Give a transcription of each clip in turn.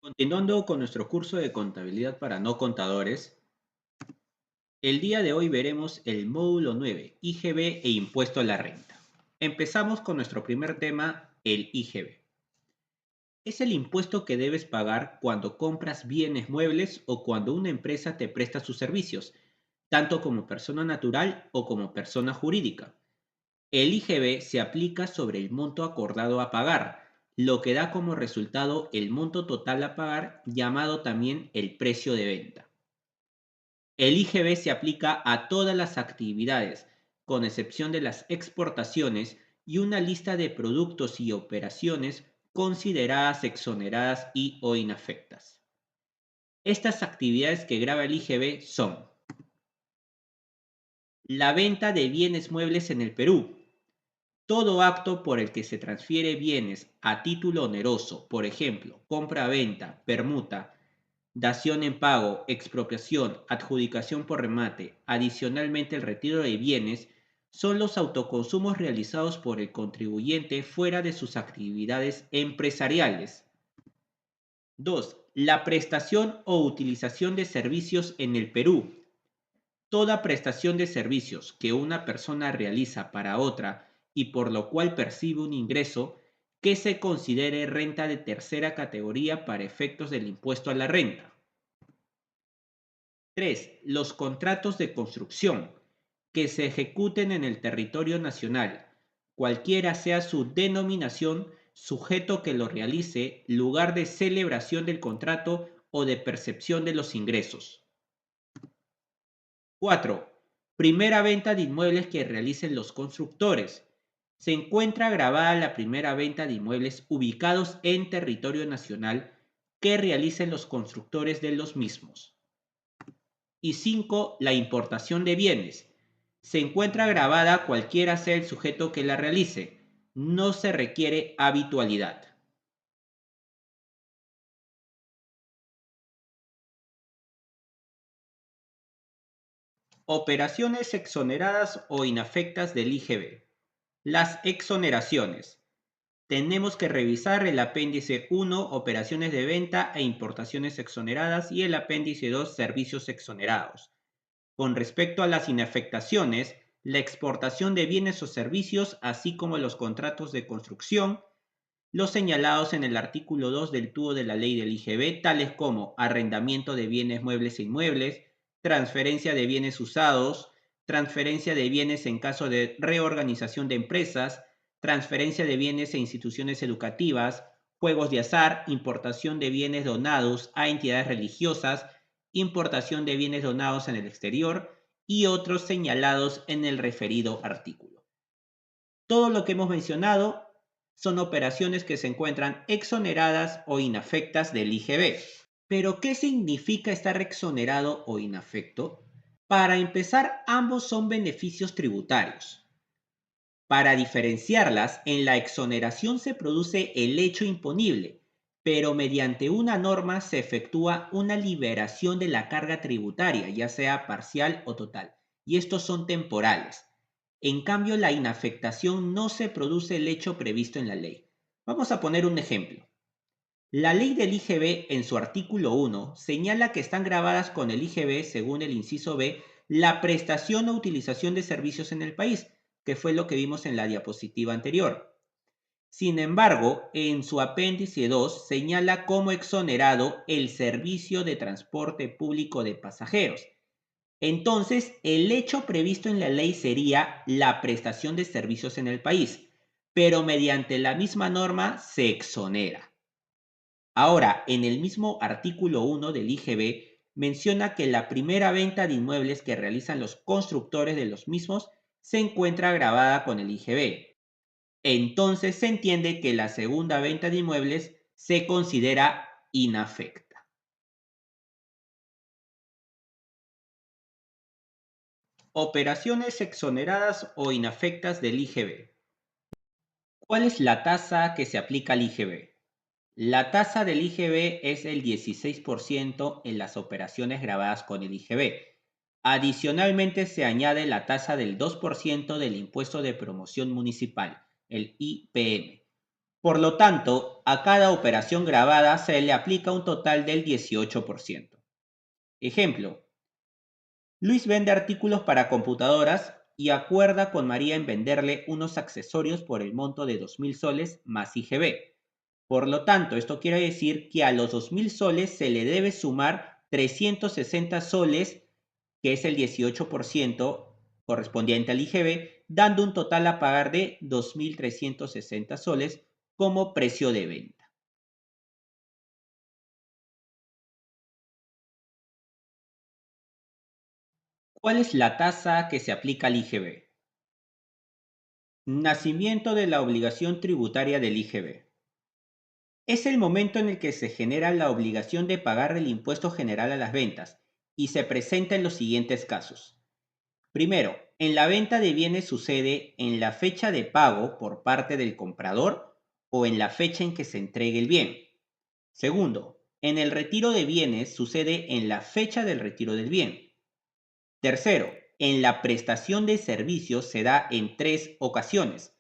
Continuando con nuestro curso de contabilidad para no contadores, el día de hoy veremos el módulo 9, IGB e impuesto a la renta. Empezamos con nuestro primer tema, el IGB. Es el impuesto que debes pagar cuando compras bienes muebles o cuando una empresa te presta sus servicios, tanto como persona natural o como persona jurídica. El IGB se aplica sobre el monto acordado a pagar, lo que da como resultado el monto total a pagar, llamado también el precio de venta. El IGB se aplica a todas las actividades, con excepción de las exportaciones y una lista de productos y operaciones consideradas exoneradas y o inafectas. Estas actividades que grava el IGB son la venta de bienes muebles en el Perú. Todo acto por el que se transfiere bienes a título oneroso, por ejemplo, compra-venta, permuta, dación en pago, expropiación, adjudicación por remate, adicionalmente el retiro de bienes, son los autoconsumos realizados por el contribuyente fuera de sus actividades empresariales. 2. La prestación o utilización de servicios en el Perú. Toda prestación de servicios que una persona realiza para otra y por lo cual percibe un ingreso que se considere renta de tercera categoría para efectos del impuesto a la renta. 3. Los contratos de construcción que se ejecuten en el territorio nacional, cualquiera sea su denominación, sujeto que lo realice, lugar de celebración del contrato o de percepción de los ingresos. 4. Primera venta de inmuebles que realicen los constructores. Se encuentra grabada la primera venta de inmuebles ubicados en territorio nacional que realicen los constructores de los mismos. Y 5. La importación de bienes. Se encuentra grabada cualquiera sea el sujeto que la realice. No se requiere habitualidad. Operaciones exoneradas o inafectas del IGB. Las exoneraciones. Tenemos que revisar el apéndice 1, operaciones de venta e importaciones exoneradas, y el apéndice 2, servicios exonerados. Con respecto a las inafectaciones, la exportación de bienes o servicios, así como los contratos de construcción, los señalados en el artículo 2 del TUO de la ley del IGB, tales como arrendamiento de bienes muebles e inmuebles, transferencia de bienes usados, transferencia de bienes en caso de reorganización de empresas, transferencia de bienes e instituciones educativas, juegos de azar, importación de bienes donados a entidades religiosas, importación de bienes donados en el exterior y otros señalados en el referido artículo. Todo lo que hemos mencionado son operaciones que se encuentran exoneradas o inafectas del IGB. Pero, ¿qué significa estar exonerado o inafecto? Para empezar, ambos son beneficios tributarios. Para diferenciarlas, en la exoneración se produce el hecho imponible, pero mediante una norma se efectúa una liberación de la carga tributaria, ya sea parcial o total, y estos son temporales. En cambio, la inafectación no se produce el hecho previsto en la ley. Vamos a poner un ejemplo. La ley del IGB en su artículo 1 señala que están grabadas con el IGB, según el inciso B, la prestación o utilización de servicios en el país, que fue lo que vimos en la diapositiva anterior. Sin embargo, en su apéndice 2 señala como exonerado el servicio de transporte público de pasajeros. Entonces, el hecho previsto en la ley sería la prestación de servicios en el país, pero mediante la misma norma se exonera. Ahora, en el mismo artículo 1 del IGB, menciona que la primera venta de inmuebles que realizan los constructores de los mismos se encuentra grabada con el IGB. Entonces se entiende que la segunda venta de inmuebles se considera inafecta. Operaciones exoneradas o inafectas del IGB. ¿Cuál es la tasa que se aplica al IGB? La tasa del IGB es el 16% en las operaciones grabadas con el IGB. Adicionalmente se añade la tasa del 2% del impuesto de promoción municipal, el IPM. Por lo tanto, a cada operación grabada se le aplica un total del 18%. Ejemplo, Luis vende artículos para computadoras y acuerda con María en venderle unos accesorios por el monto de 2.000 soles más IGB. Por lo tanto, esto quiere decir que a los 2.000 soles se le debe sumar 360 soles, que es el 18% correspondiente al IGB, dando un total a pagar de 2.360 soles como precio de venta. ¿Cuál es la tasa que se aplica al IGB? Nacimiento de la obligación tributaria del IGB. Es el momento en el que se genera la obligación de pagar el impuesto general a las ventas y se presenta en los siguientes casos. Primero, en la venta de bienes sucede en la fecha de pago por parte del comprador o en la fecha en que se entregue el bien. Segundo, en el retiro de bienes sucede en la fecha del retiro del bien. Tercero, en la prestación de servicios se da en tres ocasiones: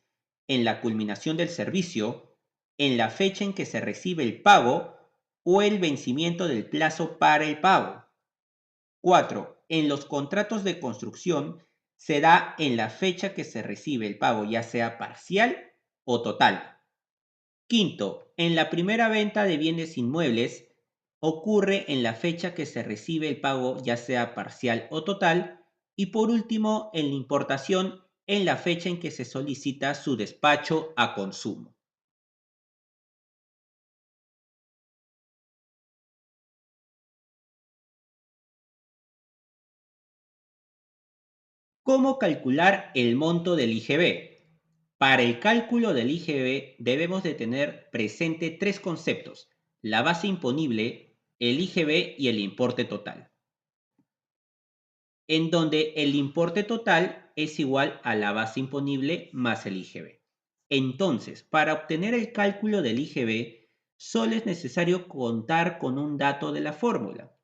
en la culminación del servicio, en la fecha en que se recibe el pago o el vencimiento del plazo para el pago. 4. En los contratos de construcción se da en la fecha que se recibe el pago, ya sea parcial o total. Quinto, en la primera venta de bienes inmuebles ocurre en la fecha que se recibe el pago, ya sea parcial o total. Y por último, en la importación, en la fecha en que se solicita su despacho a consumo. ¿Cómo calcular el monto del IGB? Para el cálculo del IGB debemos de tener presente tres conceptos: la base imponible, el IGB y el importe total, en donde el importe total es igual a la base imponible más el IGB. Entonces, para obtener el cálculo del IGB, solo es necesario contar con un dato de la fórmula.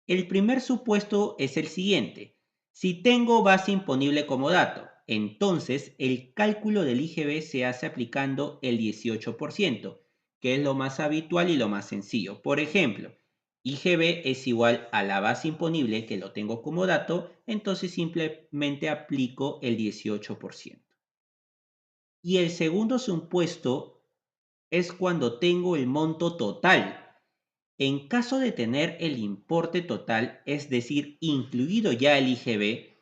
El primer supuesto es el siguiente: si tengo base imponible como dato, entonces el cálculo del IGB se hace aplicando el 18%, que es lo más habitual y lo más sencillo. Por ejemplo, IGB es igual a la base imponible, que lo tengo como dato, entonces simplemente aplico el 18%. Y el segundo supuesto es cuando tengo el monto total. En caso de tener el importe total, es decir, incluido ya el IGB,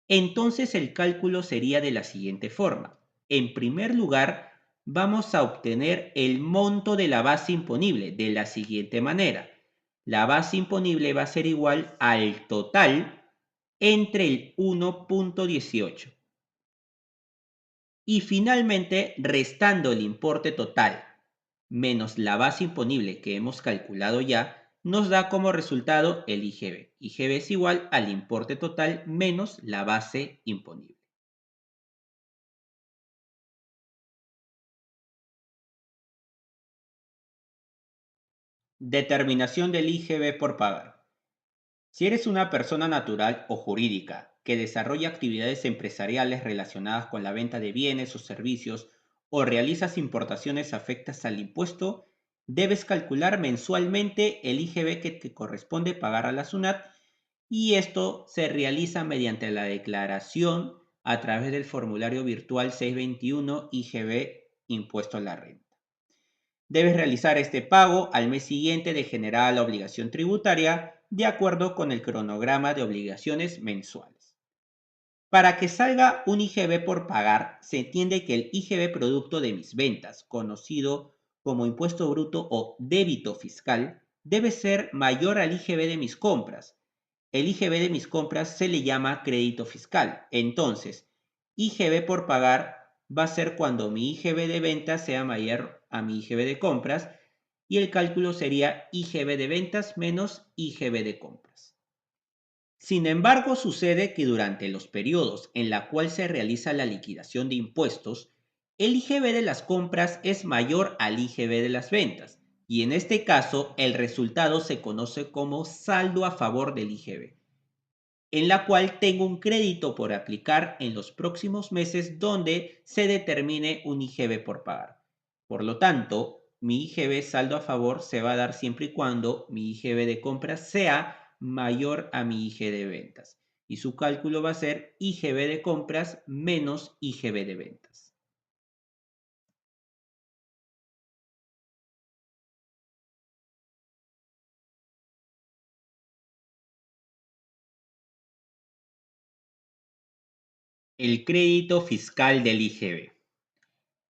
entonces el cálculo sería de la siguiente forma. En primer lugar, vamos a obtener el monto de la base imponible de la siguiente manera. La base imponible va a ser igual al total entre el 1.18. Y finalmente, restando el importe total menos la base imponible que hemos calculado ya, nos da como resultado el IGB. IGB es igual al importe total menos la base imponible. Determinación del IGB por pagar. Si eres una persona natural o jurídica que desarrolla actividades empresariales relacionadas con la venta de bienes o servicios o realizas importaciones afectas al impuesto, debes calcular mensualmente el IGB que te corresponde pagar a la SUNAT, y esto se realiza mediante la declaración a través del formulario virtual 621 IGB Impuesto a la Renta. Debes realizar este pago al mes siguiente de generada la obligación tributaria, de acuerdo con el cronograma de obligaciones mensuales. Para que salga un IGB por pagar, se entiende que el IGB producto de mis ventas, conocido como impuesto bruto o débito fiscal, debe ser mayor al IGB de mis compras. El IGB de mis compras se le llama crédito fiscal. Entonces, IGB por pagar va a ser cuando mi IGB de ventas sea mayor a mi IGB de compras, y el cálculo sería IGB de ventas menos IGB de compras. Sin embargo, sucede que durante los periodos en la cual se realiza la liquidación de impuestos, el IGB de las compras es mayor al IGB de las ventas, y en este caso el resultado se conoce como saldo a favor del IGB, en la cual tengo un crédito por aplicar en los próximos meses donde se determine un IGB por pagar. Por lo tanto, mi IGB saldo a favor se va a dar siempre y cuando mi IGB de compras sea mayor a mi IGB de ventas. Y su cálculo va a ser IGB de compras menos IGB de ventas. El crédito fiscal del IGB.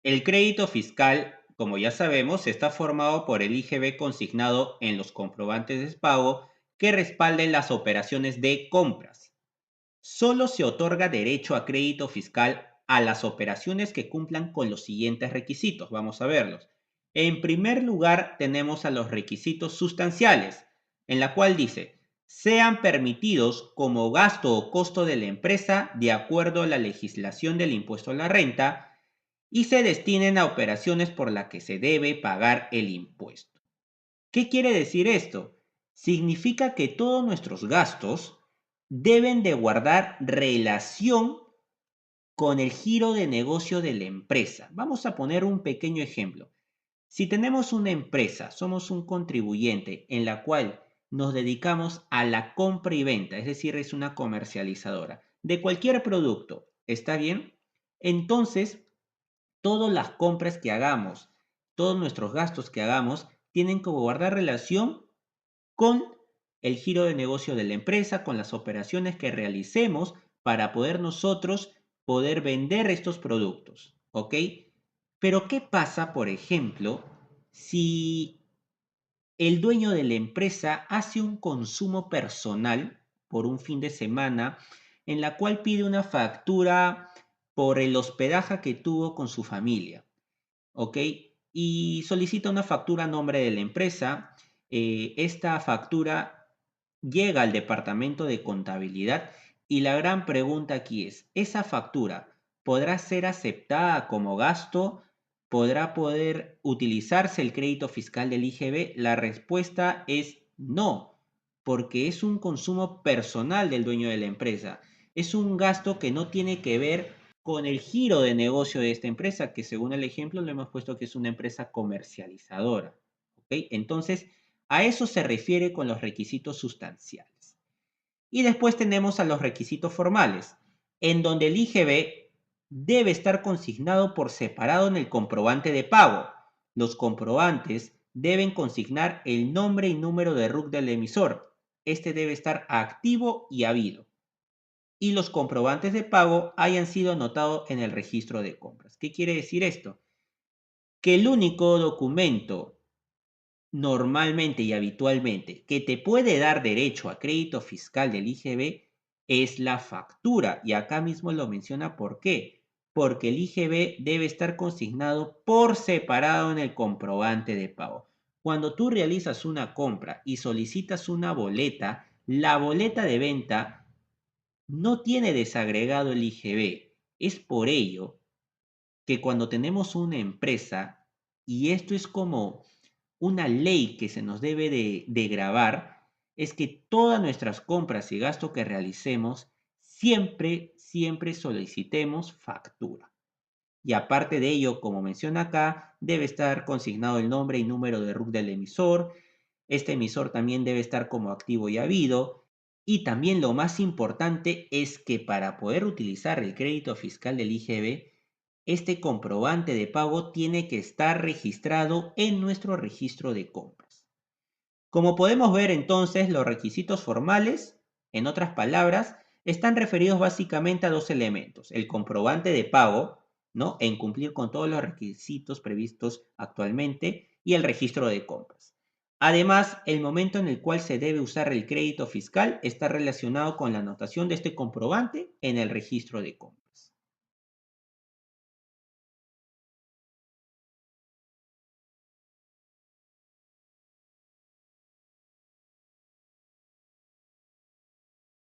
El crédito fiscal, como ya sabemos, está formado por el IGB consignado en los comprobantes de pago que respalden las operaciones de compras. Solo se otorga derecho a crédito fiscal a las operaciones que cumplan con los siguientes requisitos. Vamos a verlos. En primer lugar, tenemos a los requisitos sustanciales, en la cual dice, sean permitidos como gasto o costo de la empresa de acuerdo a la legislación del impuesto a la renta y se destinen a operaciones por las que se debe pagar el impuesto. ¿Qué quiere decir esto? Significa que todos nuestros gastos deben de guardar relación con el giro de negocio de la empresa. Vamos a poner un pequeño ejemplo. Si tenemos una empresa, somos un contribuyente en la cual nos dedicamos a la compra y venta, es decir, es una comercializadora de cualquier producto, ¿está bien? Entonces, todas las compras que hagamos, todos nuestros gastos que hagamos, tienen que guardar relación con el giro de negocio de la empresa, con las operaciones que realicemos para poder nosotros poder vender estos productos, ¿ok? Pero ¿qué pasa, por ejemplo, si el dueño de la empresa hace un consumo personal por un fin de semana en la cual pide una factura por el hospedaje que tuvo con su familia? ¿Ok? Y solicita una factura a nombre de la empresa. Esta factura llega al departamento de contabilidad y la gran pregunta aquí es, ¿esa factura podrá ser aceptada como gasto? ¿Podrá poder utilizarse el crédito fiscal del IGB? La respuesta es no, porque es un consumo personal del dueño de la empresa. Es un gasto que no tiene que ver con el giro de negocio de esta empresa, que según el ejemplo le hemos puesto que es una empresa comercializadora. ¿Ok? Entonces, a eso se refiere con los requisitos sustanciales. Y después tenemos a los requisitos formales, en donde el IGB debe estar consignado por separado en el comprobante de pago. Los comprobantes deben consignar el nombre y número de RUC del emisor. Este debe estar activo y habido y los comprobantes de pago hayan sido anotados en el registro de compras. ¿Qué quiere decir esto? Que el único documento normalmente y habitualmente que te puede dar derecho a crédito fiscal del IGB es la factura. Y acá mismo lo menciona por qué. Porque el IGB debe estar consignado por separado en el comprobante de pago. Cuando tú realizas una compra y solicitas una boleta, la boleta de venta no tiene desagregado el IGB. Es por ello que cuando tenemos una empresa, y esto es como una ley que se nos debe de grabar, es que todas nuestras compras y gastos que realicemos, siempre solicitemos factura. Y aparte de ello, como menciona acá, debe estar consignado el nombre y número de RUC del emisor. Este emisor también debe estar como activo y habido. Y también lo más importante es que para poder utilizar el crédito fiscal del IGB, este comprobante de pago tiene que estar registrado en nuestro registro de compras. Como podemos ver entonces, los requisitos formales, en otras palabras, están referidos básicamente a dos elementos: el comprobante de pago, ¿no? En cumplir con todos los requisitos previstos actualmente, y el registro de compras. Además, el momento en el cual se debe usar el crédito fiscal está relacionado con la anotación de este comprobante en el registro de compras.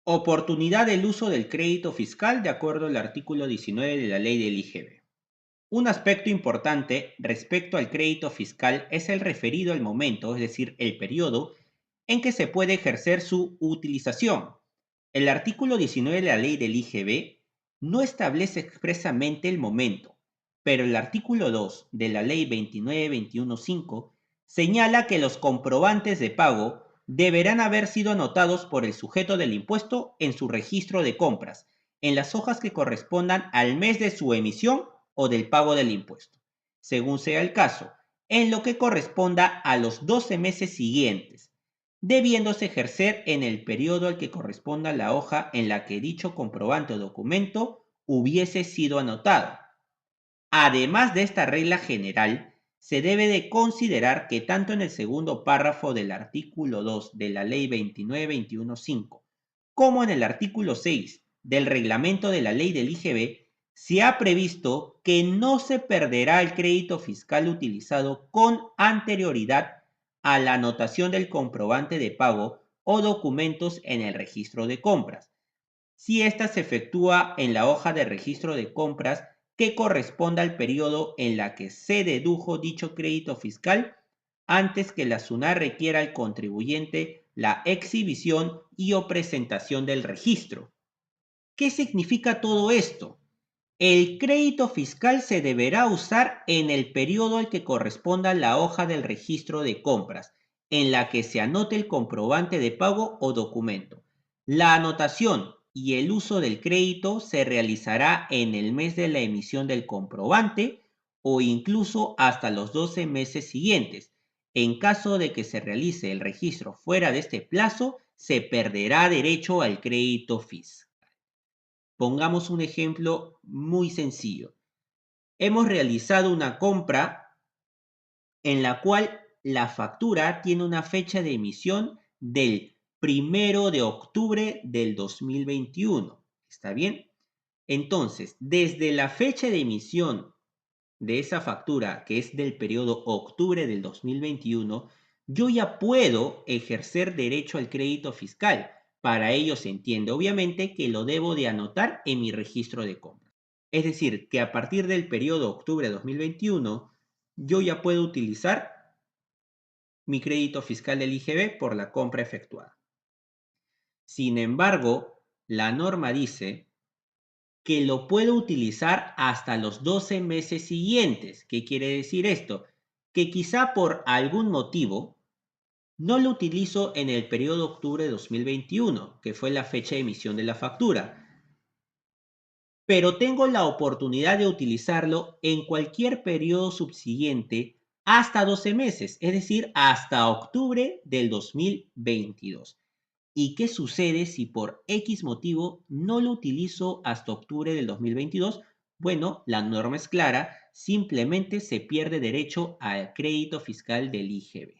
Oportunidad del uso del crédito fiscal de acuerdo al artículo 19 de la ley del IGB. Un aspecto importante respecto al crédito fiscal es el referido al momento, es decir, el periodo en que se puede ejercer su utilización. El artículo 19 de la ley del IGB no establece expresamente el momento, pero el artículo 2 de la Ley 29.21.5 señala que los comprobantes de pago deberán haber sido anotados por el sujeto del impuesto en su registro de compras, en las hojas que correspondan al mes de su emisión o del pago del impuesto, según sea el caso, en lo que corresponda a los 12 meses siguientes, debiéndose ejercer en el periodo al que corresponda la hoja en la que dicho comprobante o documento hubiese sido anotado. Además de esta regla general, se debe de considerar que tanto en el segundo párrafo del artículo 2 de la Ley 29.21.5 como en el artículo 6 del reglamento de la Ley del IGB, se ha previsto que no se perderá el crédito fiscal utilizado con anterioridad a la anotación del comprobante de pago o documentos en el registro de compras, si ésta se efectúa en la hoja de registro de compras que corresponda al periodo en la que se dedujo dicho crédito fiscal antes que la SUNAT requiera al contribuyente la exhibición y o presentación del registro. ¿Qué significa todo esto? El crédito fiscal se deberá usar en el periodo al que corresponda la hoja del registro de compras, en la que se anote el comprobante de pago o documento. La anotación y el uso del crédito se realizará en el mes de la emisión del comprobante o incluso hasta los 12 meses siguientes. En caso de que se realice el registro fuera de este plazo, se perderá derecho al crédito fiscal. Pongamos un ejemplo muy sencillo. Hemos realizado una compra en la cual la factura tiene una fecha de emisión del 1 de octubre del 2021. ¿Está bien? Entonces, desde la fecha de emisión de esa factura, que es del periodo octubre del 2021, yo ya puedo ejercer derecho al crédito fiscal. Para ello se entiende, obviamente, que lo debo de anotar en mi registro de compras. Es decir, que a partir del periodo octubre de 2021, yo ya puedo utilizar mi crédito fiscal del IGB por la compra efectuada. Sin embargo, la norma dice que lo puedo utilizar hasta los 12 meses siguientes. ¿Qué quiere decir esto? Que quizá por algún motivo no lo utilizo en el periodo octubre de 2021, que fue la fecha de emisión de la factura, pero tengo la oportunidad de utilizarlo en cualquier periodo subsiguiente hasta 12 meses, es decir, hasta octubre del 2022. ¿Y qué sucede si por X motivo no lo utilizo hasta octubre del 2022? Bueno, la norma es clara, simplemente se pierde derecho al crédito fiscal del IGB.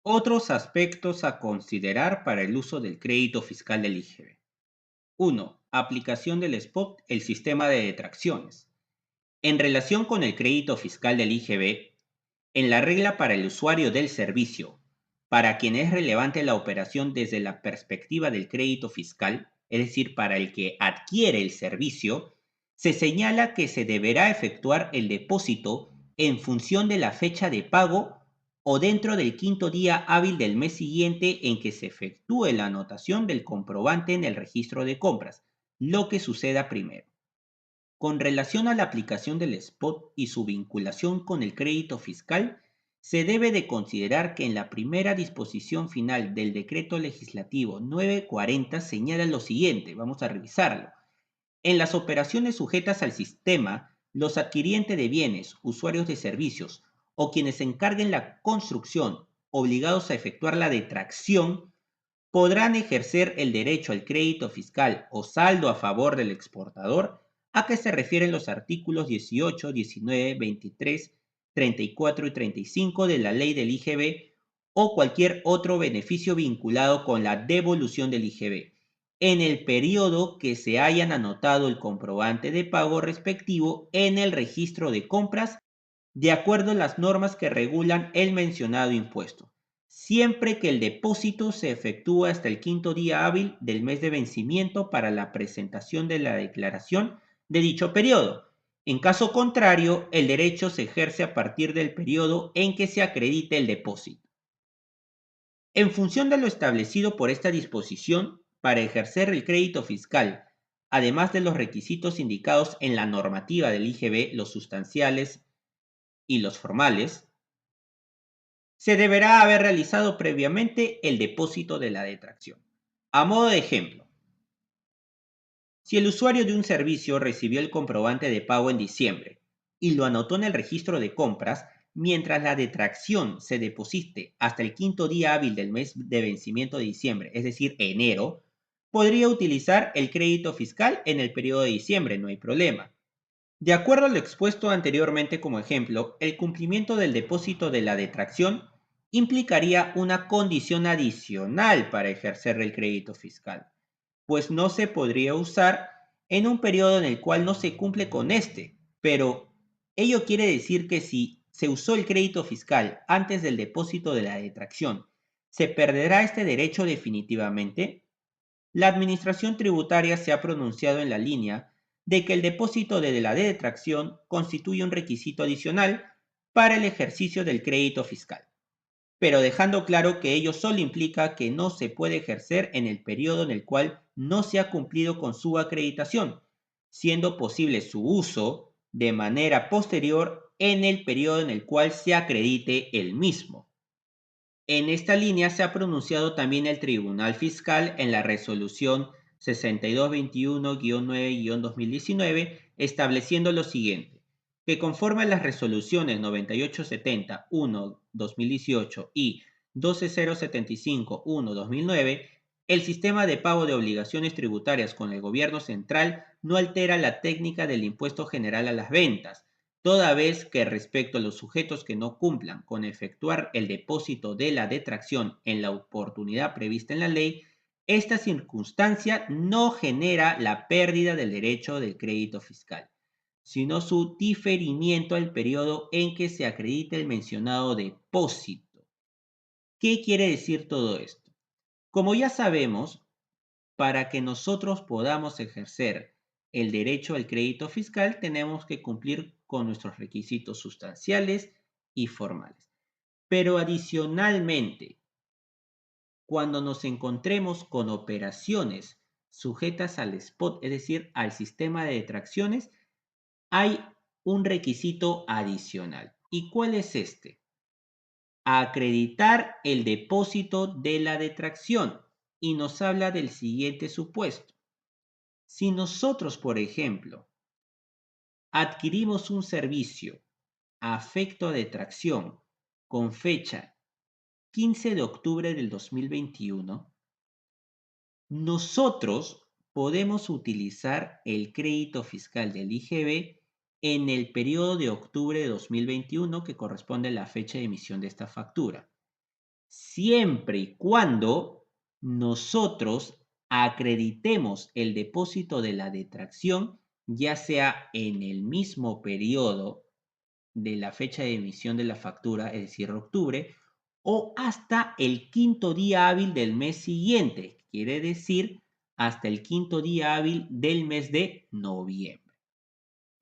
Otros aspectos a considerar para el uso del crédito fiscal del IGB. 1. Aplicación del SPOT, el sistema de detracciones. En relación con el crédito fiscal del IGB, en la regla para el usuario del servicio, para quien es relevante la operación desde la perspectiva del crédito fiscal, es decir, para el que adquiere el servicio, se señala que se deberá efectuar el depósito en función de la fecha de pago o dentro del quinto día hábil del mes siguiente en que se efectúe la anotación del comprobante en el registro de compras, lo que suceda primero. Con relación a la aplicación del spot y su vinculación con el crédito fiscal, se debe de considerar que en la primera disposición final del decreto legislativo 940 señala lo siguiente, vamos a revisarlo. En las operaciones sujetas al sistema, los adquirientes de bienes, usuarios de servicios o quienes encarguen la construcción, obligados a efectuar la detracción, podrán ejercer el derecho al crédito fiscal o saldo a favor del exportador a que se refieren los artículos 18, 19, 23, 34 y 35 de la ley del IGB o cualquier otro beneficio vinculado con la devolución del IGB en el periodo que se hayan anotado el comprobante de pago respectivo en el registro de compras de acuerdo a las normas que regulan el mencionado impuesto, siempre que el depósito se efectúe hasta el quinto día hábil del mes de vencimiento para la presentación de la declaración de dicho periodo, En caso contrario, el derecho se ejerce a partir del periodo en que se acredite el depósito. En función de lo establecido por esta disposición, para ejercer el crédito fiscal, además de los requisitos indicados en la normativa del IGB, los sustanciales y los formales, se deberá haber realizado previamente el depósito de la detracción. A modo de ejemplo, si el usuario de un servicio recibió el comprobante de pago en diciembre y lo anotó en el registro de compras, mientras la detracción se deposite hasta el quinto día hábil del mes de vencimiento de diciembre, es decir, enero, podría utilizar el crédito fiscal en el periodo de diciembre, no hay problema. De acuerdo a lo expuesto anteriormente como ejemplo, el cumplimiento del depósito de la detracción implicaría una condición adicional para ejercer el crédito fiscal, pues no se podría usar en un periodo en el cual no se cumple con este, pero ello quiere decir que si se usó el crédito fiscal antes del depósito de la detracción, ¿se perderá este derecho definitivamente? La Administración Tributaria se ha pronunciado en la línea de que el depósito de la detracción constituye un requisito adicional para el ejercicio del crédito fiscal, pero dejando claro que ello solo implica que no se puede ejercer en el periodo en el cual no se ha cumplido con su acreditación, siendo posible su uso de manera posterior en el periodo en el cual se acredite el mismo. En esta línea se ha pronunciado también el Tribunal Fiscal en la resolución 6221-9-2019, estableciendo lo siguiente, que conforme a las resoluciones 9870-1-2018 y 12075-1-2009, el sistema de pago de obligaciones tributarias con el gobierno central no altera la técnica del impuesto general a las ventas, toda vez que respecto a los sujetos que no cumplan con efectuar el depósito de la detracción en la oportunidad prevista en la ley, esta circunstancia no genera la pérdida del derecho del crédito fiscal, sino su diferimiento al periodo en que se acredite el mencionado depósito. ¿Qué quiere decir todo esto? Como ya sabemos, para que nosotros podamos ejercer el derecho al crédito fiscal, tenemos que cumplir con nuestros requisitos sustanciales y formales. Pero adicionalmente, cuando nos encontremos con operaciones sujetas al spot, es decir, al sistema de detracciones, hay un requisito adicional. ¿Y cuál es este? Acreditar el depósito de la detracción. Y nos habla del siguiente supuesto. Si nosotros, por ejemplo, adquirimos un servicio afecto a detracción con fecha 15 de octubre del 2021, nosotros podemos utilizar el crédito fiscal del IGB en el periodo de octubre de 2021 que corresponde a la fecha de emisión de esta factura, siempre y cuando nosotros acreditemos el depósito de la detracción, ya sea en el mismo periodo de la fecha de emisión de la factura, es decir, octubre, o hasta el quinto día hábil del mes siguiente, quiere decir hasta el quinto día hábil del mes de noviembre.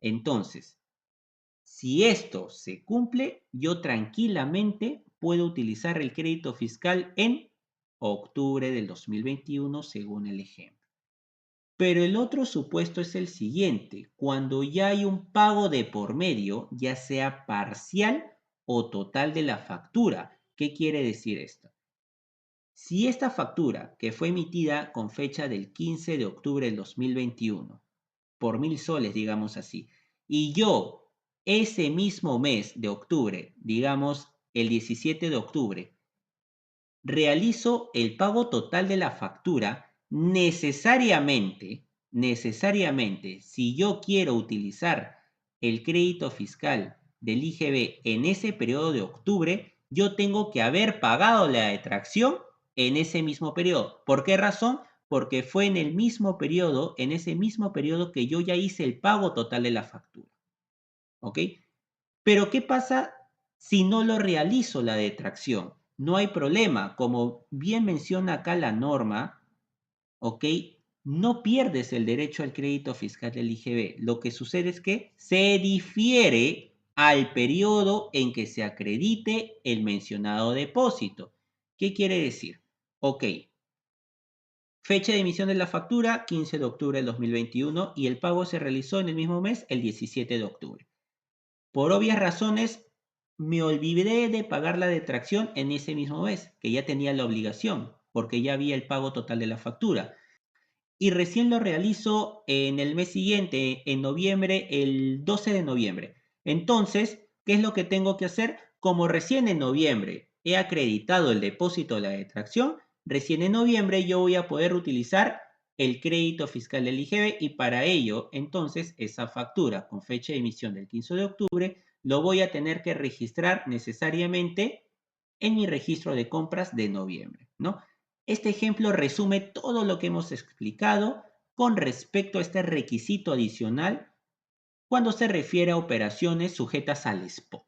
Entonces, si esto se cumple, yo tranquilamente puedo utilizar el crédito fiscal en octubre del 2021, según el ejemplo. Pero el otro supuesto es el siguiente, cuando ya hay un pago de por medio, ya sea parcial o total de la factura. ¿Qué quiere decir esto? Si esta factura, que fue emitida con fecha del 15 de octubre del 2021, por 1.000 soles, digamos así, y yo ese mismo mes de octubre, digamos el 17 de octubre, realizo el pago total de la factura, necesariamente, si yo quiero utilizar el crédito fiscal del IGB en ese periodo de octubre, yo tengo que haber pagado la detracción en ese mismo periodo. ¿Por qué razón? Porque fue en el mismo periodo, en ese mismo periodo que yo ya hice el pago total de la factura. ¿Ok? Pero ¿qué pasa si no lo realizo la detracción? No hay problema. Como bien menciona acá la norma, ¿ok? No pierdes el derecho al crédito fiscal del IGB. Lo que sucede es que se difiere al periodo en que se acredite el mencionado depósito. ¿Qué quiere decir? Ok, fecha de emisión de la factura, 15 de octubre del 2021 y el pago se realizó en el mismo mes, el 17 de octubre. Por obvias razones, me olvidé de pagar la detracción en ese mismo mes, que ya tenía la obligación, porque ya había el pago total de la factura. Y recién lo realizo en el mes siguiente, en noviembre, el 12 de noviembre. Entonces, ¿qué es lo que tengo que hacer? Como recién en noviembre he acreditado el depósito de la detracción, recién en noviembre yo voy a poder utilizar el crédito fiscal del IGB y para ello, entonces, esa factura con fecha de emisión del 15 de octubre lo voy a tener que registrar necesariamente en mi registro de compras de noviembre, ¿no? Este ejemplo resume todo lo que hemos explicado con respecto a este requisito adicional cuando se refiere a operaciones sujetas al spot.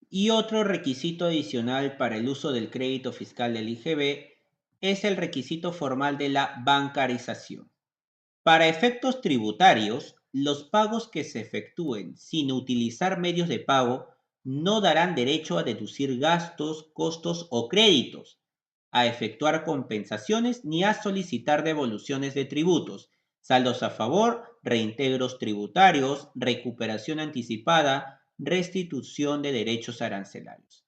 Y otro requisito adicional para el uso del crédito fiscal del IGB es el requisito formal de la bancarización. Para efectos tributarios, los pagos que se efectúen sin utilizar medios de pago no darán derecho a deducir gastos, costos o créditos, a efectuar compensaciones ni a solicitar devoluciones de tributos, saldos a favor, reintegros tributarios, recuperación anticipada, restitución de derechos arancelarios.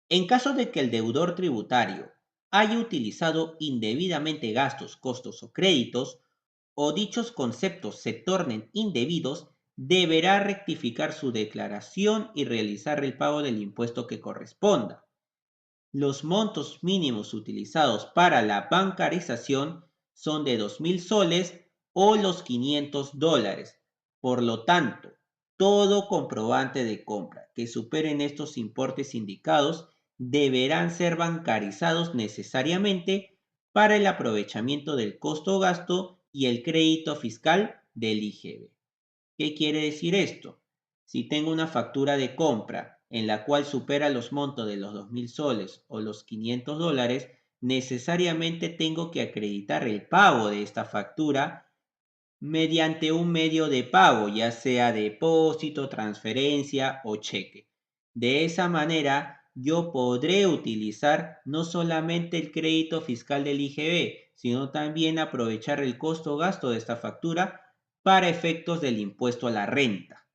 En caso de que el deudor tributario haya utilizado indebidamente gastos, costos o créditos, o dichos conceptos se tornen indebidos, deberá rectificar su declaración y realizar el pago del impuesto que corresponda. Los montos mínimos utilizados para la bancarización son de 2.000 soles o los $500. Por lo tanto, todo comprobante de compra que superen estos importes indicados deberán ser bancarizados necesariamente para el aprovechamiento del costo o gasto y el crédito fiscal del IGB. ¿Qué quiere decir esto? Si tengo una factura de compra en la cual supera los montos de los 2.000 soles o los $500, necesariamente tengo que acreditar el pago de esta factura mediante un medio de pago, ya sea depósito, transferencia o cheque. De esa manera, yo podré utilizar no solamente el crédito fiscal del IGB, sino también aprovechar el costo o gasto de esta factura para efectos del impuesto a la renta.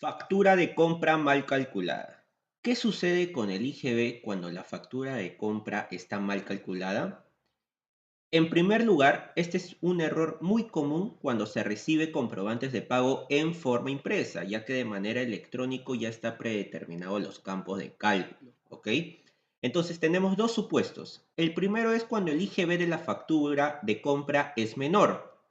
Factura de compra mal calculada. ¿Qué sucede con el IGB cuando la factura de compra está mal calculada? En primer lugar, este es un error muy común cuando se recibe comprobantes de pago en forma impresa, ya que de manera electrónica ya está predeterminado los campos de cálculo, ¿ok? Entonces tenemos dos supuestos. El primero es cuando el IGB de la factura de compra es menor.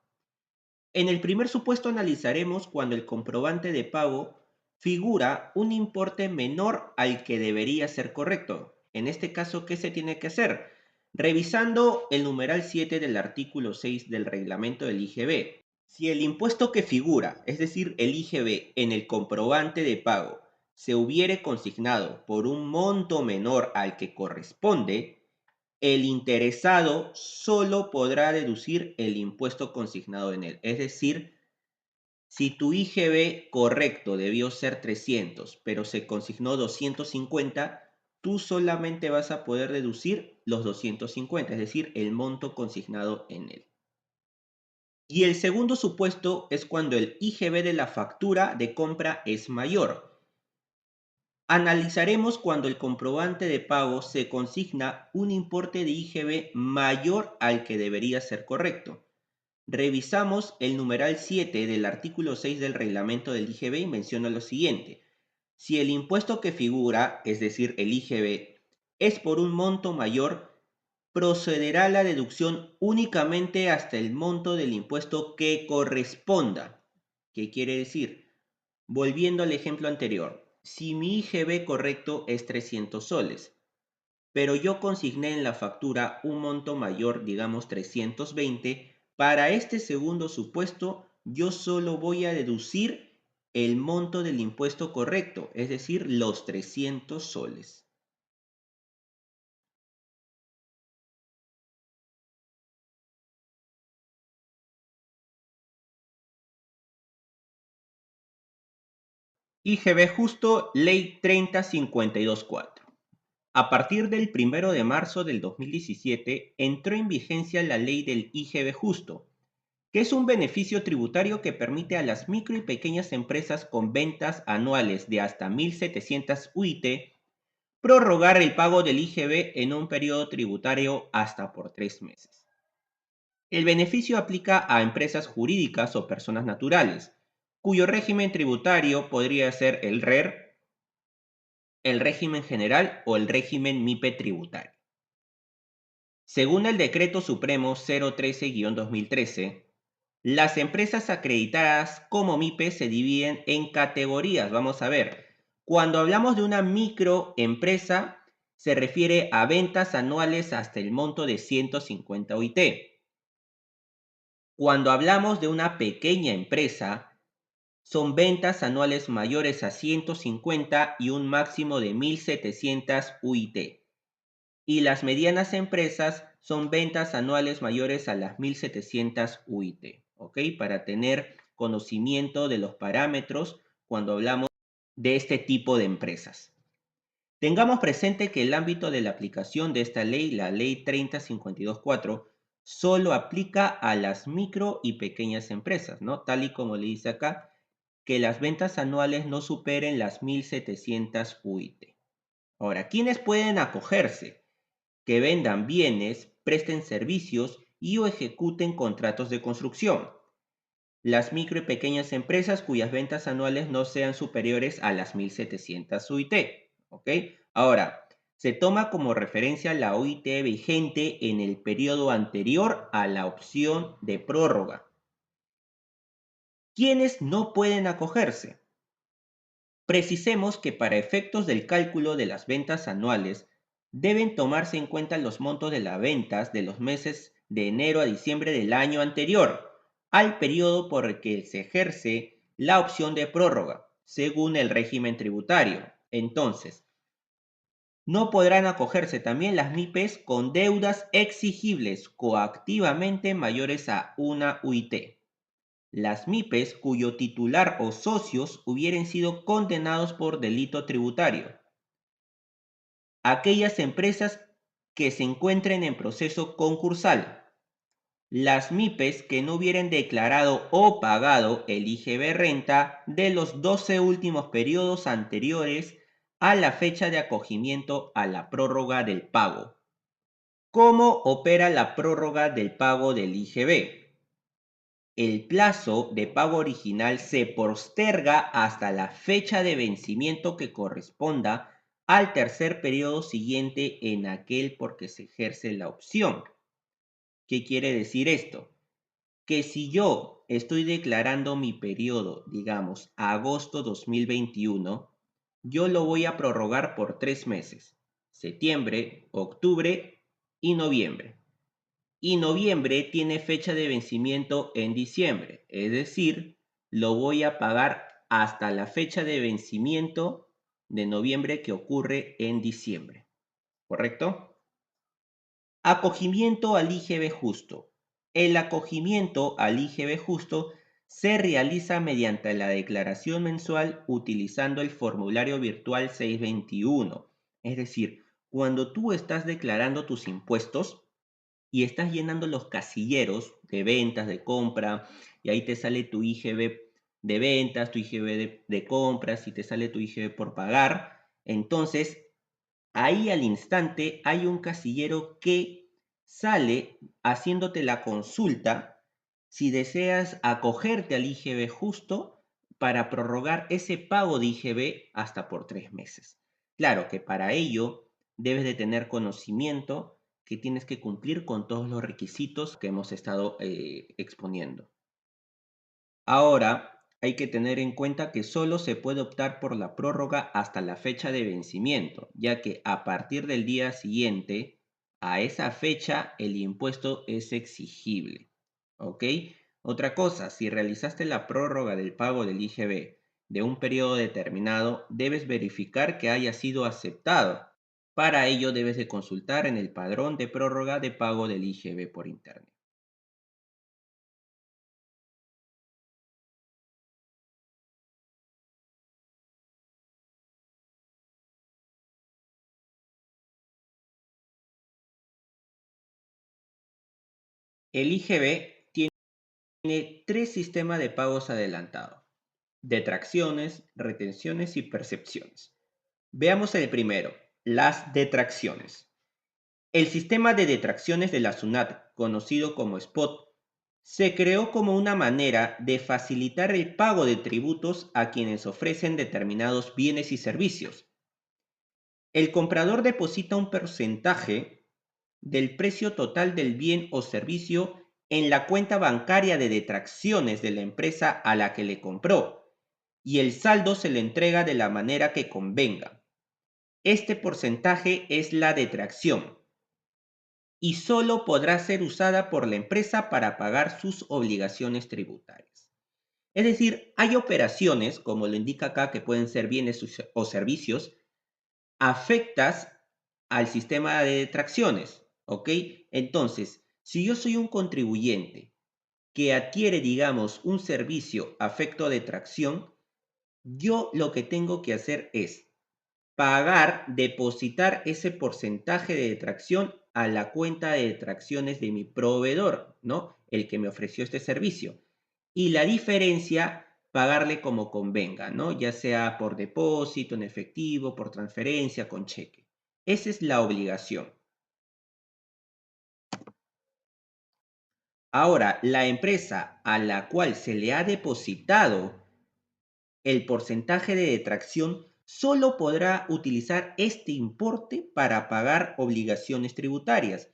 En el primer supuesto analizaremos cuando el comprobante de pago figura un importe menor al que debería ser correcto. En este caso, ¿qué se tiene que hacer? Revisando el numeral 7 del artículo 6 del reglamento del IGB. Si el impuesto que figura, es decir, el IGB, en el comprobante de pago se hubiere consignado por un monto menor al que corresponde, el interesado solo podrá deducir el impuesto consignado en él. Es decir, si tu IGB correcto debió ser 300, pero se consignó 250, tú solamente vas a poder deducir los 250, es decir, el monto consignado en él. Y el segundo supuesto es cuando el IGB de la factura de compra es mayor. Analizaremos cuando el comprobante de pago se consigna un importe de IGB mayor al que debería ser correcto. Revisamos el numeral 7 del artículo 6 del reglamento del IGB y menciona lo siguiente. Si el impuesto que figura, es decir, el IGB, es por un monto mayor, procederá la deducción únicamente hasta el monto del impuesto que corresponda. ¿Qué quiere decir? Volviendo al ejemplo anterior, si mi IGB correcto es 300 soles, pero yo consigné en la factura un monto mayor, digamos 320, para este segundo supuesto yo solo voy a deducir el monto del impuesto correcto, es decir, los 300 soles. IGB justo, Ley 30524. A partir del 1 de marzo del 2017 entró en vigencia la ley del IGB justo, que es un beneficio tributario que permite a las micro y pequeñas empresas con ventas anuales de hasta 1.700 UIT prorrogar el pago del IGB en un periodo tributario hasta por 3 meses. El beneficio aplica a empresas jurídicas o personas naturales, cuyo régimen tributario podría ser el RER, el régimen general o el régimen MIPE tributario. Según el Decreto Supremo 013-2013, las empresas acreditadas como MIPE se dividen en categorías. Vamos a ver, cuando hablamos de una microempresa, se refiere a ventas anuales hasta el monto de 150 UIT. Cuando hablamos de una pequeña empresa, son ventas anuales mayores a 150 y un máximo de 1.700 UIT. Y las medianas empresas son ventas anuales mayores a las 1.700 UIT, ¿ok? Para tener conocimiento de los parámetros cuando hablamos de este tipo de empresas. Tengamos presente que el ámbito de la aplicación de esta ley, la ley 30524, solo aplica a las micro y pequeñas empresas, ¿no? Tal y como le dice acá, que las ventas anuales no superen las 1.700 UIT. Ahora, ¿quiénes pueden acogerse? Que vendan bienes, presten servicios y o ejecuten contratos de construcción. Las micro y pequeñas empresas cuyas ventas anuales no sean superiores a las 1.700 UIT. ¿Ok? Ahora, se toma como referencia la UIT vigente en el periodo anterior a la opción de prórroga. ¿Quiénes no pueden acogerse? Precisemos que para efectos del cálculo de las ventas anuales, deben tomarse en cuenta los montos de las ventas de los meses de enero a diciembre del año anterior al periodo por el que se ejerce la opción de prórroga, según el régimen tributario. Entonces, no podrán acogerse también las MIPES con deudas exigibles coactivamente mayores a una UIT. Las MIPES cuyo titular o socios hubieren sido condenados por delito tributario. Aquellas empresas que se encuentren en proceso concursal. Las MIPES que no hubieran declarado o pagado el IGB renta de los 12 últimos periodos anteriores a la fecha de acogimiento a la prórroga del pago. ¿Cómo opera la prórroga del pago del IGB? El plazo de pago original se posterga hasta la fecha de vencimiento que corresponda al tercer periodo siguiente en aquel por que se ejerce la opción. ¿Qué quiere decir esto? Que si yo estoy declarando mi periodo, digamos, agosto 2021, yo lo voy a prorrogar por 3 meses, septiembre, octubre y noviembre. Y noviembre tiene fecha de vencimiento en diciembre, es decir, lo voy a pagar hasta la fecha de vencimiento de noviembre que ocurre en diciembre, ¿correcto? Acogimiento al IGB justo. El acogimiento al IGB justo se realiza mediante la declaración mensual utilizando el formulario virtual 621. Es decir, cuando tú estás declarando tus impuestos, y estás llenando los casilleros de ventas, de compra, y ahí te sale tu IGB de ventas, tu IGB de compras, y te sale tu IGB por pagar. Entonces, ahí al instante hay un casillero que sale haciéndote la consulta si deseas acogerte al IGB justo para prorrogar ese pago de IGB hasta por 3 meses. Claro que para ello debes de tener conocimiento que tienes que cumplir con todos los requisitos que hemos estado exponiendo. Ahora, hay que tener en cuenta que solo se puede optar por la prórroga hasta la fecha de vencimiento, ya que a partir del día siguiente a esa fecha el impuesto es exigible. ¿Ok? Otra cosa, si realizaste la prórroga del pago del IGB de un periodo determinado, debes verificar que haya sido aceptado. Para ello debes de consultar en el padrón de prórroga de pago del IGB por internet. El IGB tiene tres sistemas de pagos adelantados: detracciones, retenciones y percepciones. Veamos el primero, las detracciones. El sistema de detracciones de la SUNAT, conocido como SPOT, se creó como una manera de facilitar el pago de tributos a quienes ofrecen determinados bienes y servicios. El comprador deposita un porcentaje del precio total del bien o servicio en la cuenta bancaria de detracciones de la empresa a la que le compró, y el saldo se le entrega de la manera que convenga. Este porcentaje es la detracción y solo podrá ser usada por la empresa para pagar sus obligaciones tributarias. Es decir, hay operaciones, como lo indica acá, que pueden ser bienes o servicios, afectas al sistema de detracciones, ¿ok? Entonces, si yo soy un contribuyente que adquiere, digamos, un servicio afecto a detracción, yo lo que tengo que hacer es pagar, depositar ese porcentaje de detracción a la cuenta de detracciones de mi proveedor, ¿no? El que me ofreció este servicio. Y la diferencia, pagarle como convenga, ¿no? Ya sea por depósito, en efectivo, por transferencia, con cheque. Esa es la obligación. Ahora, la empresa a la cual se le ha depositado el porcentaje de detracción solo podrá utilizar este importe para pagar obligaciones tributarias.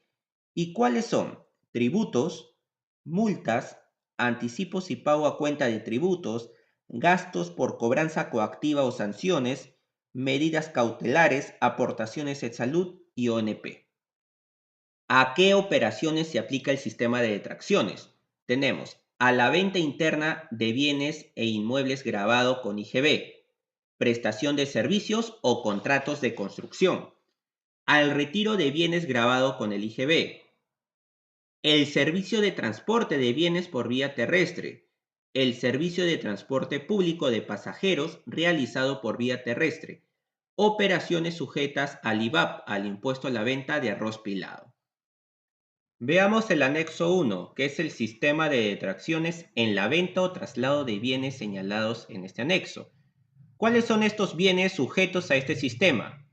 ¿Y cuáles son? Tributos, multas, anticipos y pago a cuenta de tributos, gastos por cobranza coactiva o sanciones, medidas cautelares, aportaciones de salud y ONP. ¿A qué operaciones se aplica el sistema de detracciones? Tenemos a la venta interna de bienes e inmuebles grabado con IGB, prestación de servicios o contratos de construcción, al retiro de bienes grabado con el IGB, el servicio de transporte de bienes por vía terrestre, el servicio de transporte público de pasajeros realizado por vía terrestre, operaciones sujetas al IVAP, al impuesto a la venta de arroz pilado. Veamos el anexo 1, que es el sistema de detracciones en la venta o traslado de bienes señalados en este anexo. ¿Cuáles son estos bienes sujetos a este sistema?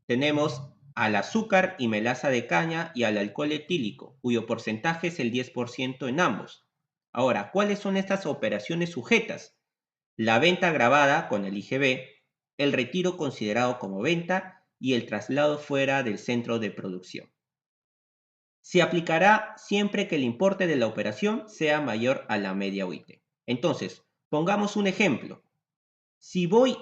Tenemos al azúcar y melaza de caña y al alcohol etílico, cuyo porcentaje es el 10% en ambos. Ahora, ¿cuáles son estas operaciones sujetas? La venta grabada con el IGB, el retiro considerado como venta y el traslado fuera del centro de producción. Se aplicará siempre que el importe de la operación sea mayor a la media OIT. Entonces, pongamos un ejemplo. Si voy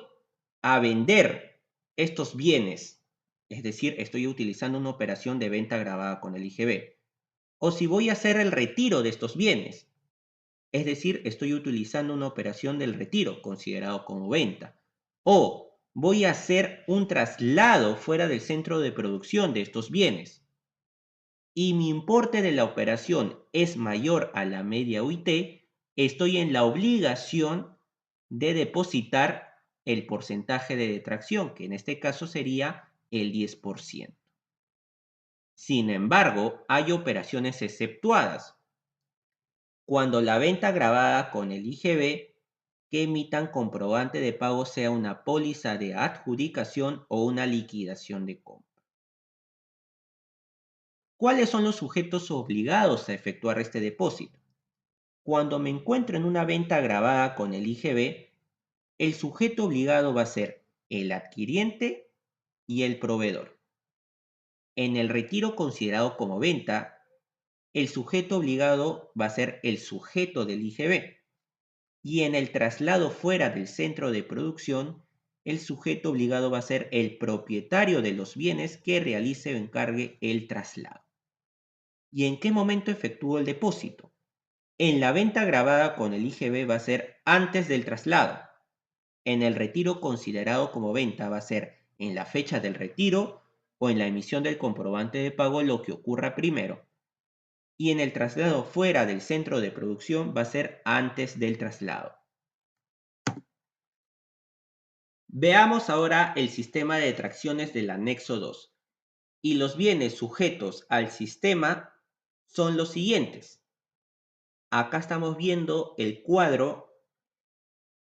a vender estos bienes, es decir, estoy utilizando una operación de venta grabada con el IGB, o si voy a hacer el retiro de estos bienes, es decir, estoy utilizando una operación del retiro considerado como venta, o voy a hacer un traslado fuera del centro de producción de estos bienes, y mi importe de la operación es mayor a la media UIT, estoy en la obligación de depositar el porcentaje de detracción, que en este caso sería el 10%. Sin embargo, hay operaciones exceptuadas. Cuando la venta grabada con el IGB que emitan comprobante de pago sea una póliza de adjudicación o una liquidación de compra. ¿Cuáles son los sujetos obligados a efectuar este depósito? Cuando me encuentro en una venta grabada con el IGB, el sujeto obligado va a ser el adquiriente y el proveedor. En el retiro considerado como venta, el sujeto obligado va a ser el sujeto del IGB. Y en el traslado fuera del centro de producción, el sujeto obligado va a ser el propietario de los bienes que realice o encargue el traslado. ¿Y en qué momento efectúo el depósito? En la venta grabada con el IGB va a ser antes del traslado. En el retiro considerado como venta va a ser en la fecha del retiro o en la emisión del comprobante de pago lo que ocurra primero. Y en el traslado fuera del centro de producción va a ser antes del traslado. Veamos ahora el sistema de detracciones del anexo 2. Y los bienes sujetos al sistema son los siguientes. Acá estamos viendo el cuadro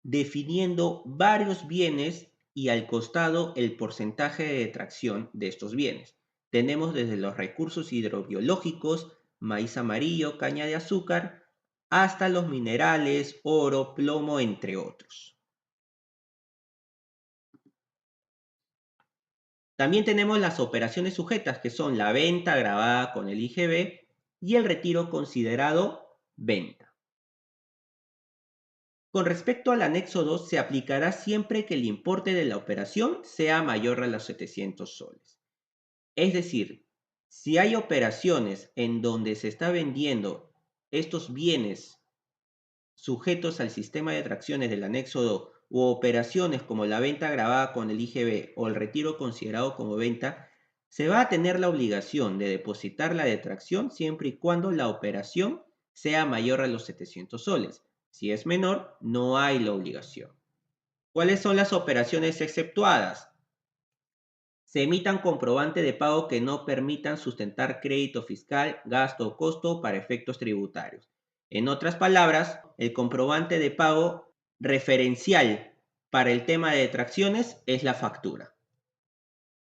definiendo varios bienes y al costado el porcentaje de detracción de estos bienes. Tenemos desde los recursos hidrobiológicos, maíz amarillo, caña de azúcar, hasta los minerales, oro, plomo, entre otros. También tenemos las operaciones sujetas, que son la venta grabada con el IGB y el retiro considerado venta. Con respecto al anexo 2, se aplicará siempre que el importe de la operación sea mayor a los 700 soles. Es decir, si hay operaciones en donde se está vendiendo estos bienes sujetos al sistema de tracciones del anexo 2 u operaciones como la venta grabada con el IGB o el retiro considerado como venta, se va a tener la obligación de depositar la detracción siempre y cuando la operación sea mayor a los 700 soles. Si es menor, no hay la obligación. ¿Cuáles son las operaciones exceptuadas? Se emitan comprobante de pago que no permitan sustentar crédito fiscal, gasto o costo para efectos tributarios. En otras palabras, el comprobante de pago referencial para el tema de detracciones es la factura.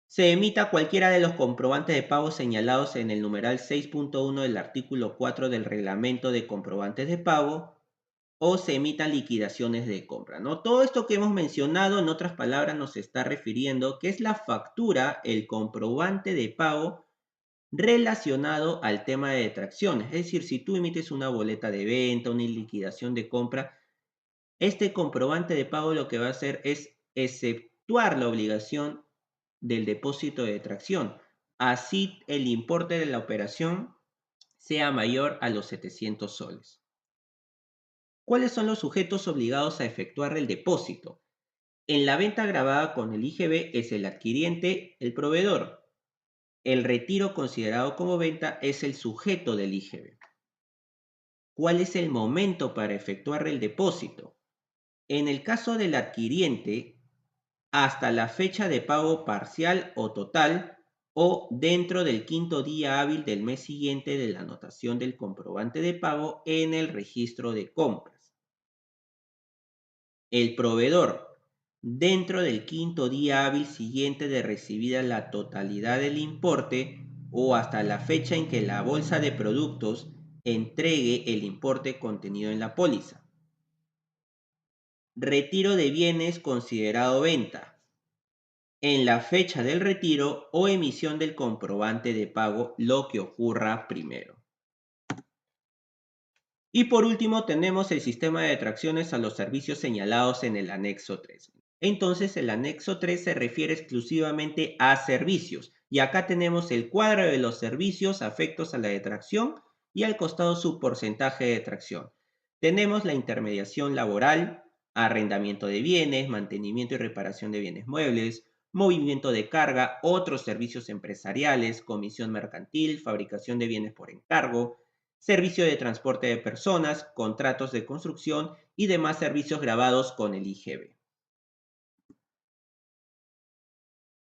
Se emita cualquiera de los comprobantes de pago señalados en el numeral 6.1 del artículo 4 del reglamento de comprobantes de pago o se emitan liquidaciones de compra, ¿no? Todo esto que hemos mencionado, en otras palabras, nos está refiriendo que es la factura, el comprobante de pago relacionado al tema de detracciones. Es decir, si tú emites una boleta de venta, una liquidación de compra, este comprobante de pago lo que va a hacer es exceptuar la obligación del depósito de detracción. Así el importe de la operación sea mayor a los 700 soles. ¿Cuáles son los sujetos obligados a efectuar el depósito? En la venta grabada con el IGB es el adquiriente, el proveedor. El retiro considerado como venta es el sujeto del IGB. ¿Cuál es el momento para efectuar el depósito? En el caso del adquiriente, hasta la fecha de pago parcial o total o dentro del quinto día hábil del mes siguiente de la anotación del comprobante de pago en el registro de compras. El proveedor, dentro del quinto día hábil siguiente de recibida la totalidad del importe o hasta la fecha en que la bolsa de productos entregue el importe contenido en la póliza. Retiro de bienes considerado venta. En la fecha del retiro o emisión del comprobante de pago, lo que ocurra primero. Y por último tenemos el sistema de detracciones a los servicios señalados en el anexo 3. Entonces el anexo 3 se refiere exclusivamente a servicios y acá tenemos el cuadro de los servicios afectos a la detracción y al costado su porcentaje de detracción. Tenemos la intermediación laboral, arrendamiento de bienes, mantenimiento y reparación de bienes muebles, movimiento de carga, otros servicios empresariales, comisión mercantil, fabricación de bienes por encargo, servicio de transporte de personas, contratos de construcción y demás servicios grabados con el IGB.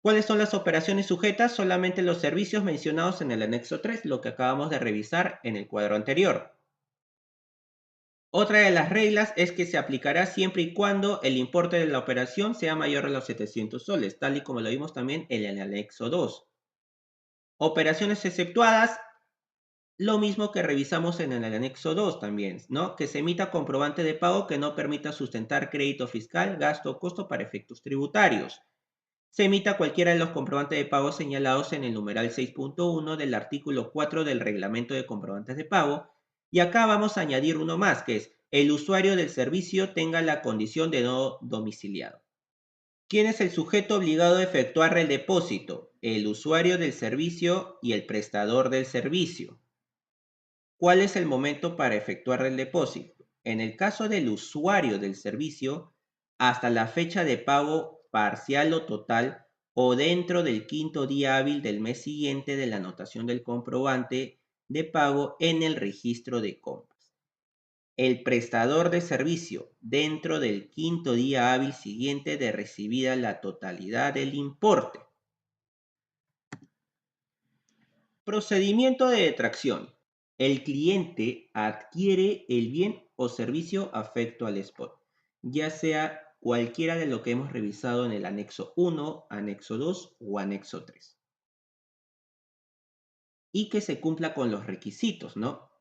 ¿Cuáles son las operaciones sujetas? Solamente los servicios mencionados en el anexo 3, lo que acabamos de revisar en el cuadro anterior. Otra de las reglas es que se aplicará siempre y cuando el importe de la operación sea mayor a los 700 soles, tal y como lo vimos también en el anexo 2. Operaciones exceptuadas, lo mismo que revisamos en el anexo 2 también, ¿no? Que se emita comprobante de pago que no permita sustentar crédito fiscal, gasto o costo para efectos tributarios. Se emita cualquiera de los comprobantes de pago señalados en el numeral 6.1 del artículo 4 del reglamento de comprobantes de pago. Y acá vamos a añadir uno más, que es el usuario del servicio tenga la condición de no domiciliado. ¿Quién es el sujeto obligado a efectuar el depósito? El usuario del servicio y el prestador del servicio. ¿Cuál es el momento para efectuar el depósito? En el caso del usuario del servicio, hasta la fecha de pago parcial o total o dentro del quinto día hábil del mes siguiente de la anotación del comprobante de pago en el registro de compras. El prestador de servicio dentro del quinto día hábil siguiente de recibida la totalidad del importe. Procedimiento de detracción. El cliente adquiere el bien o servicio afecto al spot, ya sea cualquiera de lo que hemos revisado en el anexo 1, anexo 2 o anexo 3. Y que se cumpla con los requisitos, ¿no?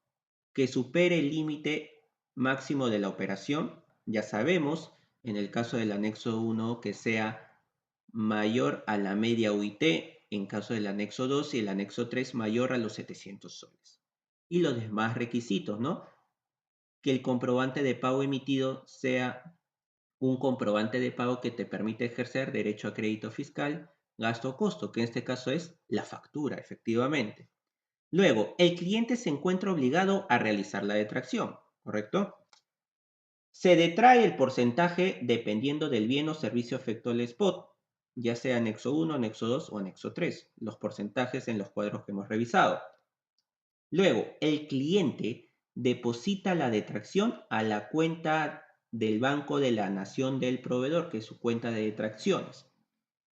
Que supere el límite máximo de la operación. Ya sabemos, en el caso del anexo 1, que sea mayor a la media UIT, en caso del anexo 2 y el anexo 3 mayor a los 700 soles. Y los demás requisitos, ¿no? Que el comprobante de pago emitido sea un comprobante de pago que te permite ejercer derecho a crédito fiscal, gasto o costo, que en este caso es la factura, efectivamente. Luego, el cliente se encuentra obligado a realizar la detracción, ¿correcto? Se detrae el porcentaje dependiendo del bien o servicio afecto al spot, ya sea anexo 1, anexo 2 o anexo 3, los porcentajes en los cuadros que hemos revisado. Luego, el cliente deposita la detracción a la cuenta del Banco de la Nación del proveedor, que es su cuenta de detracciones.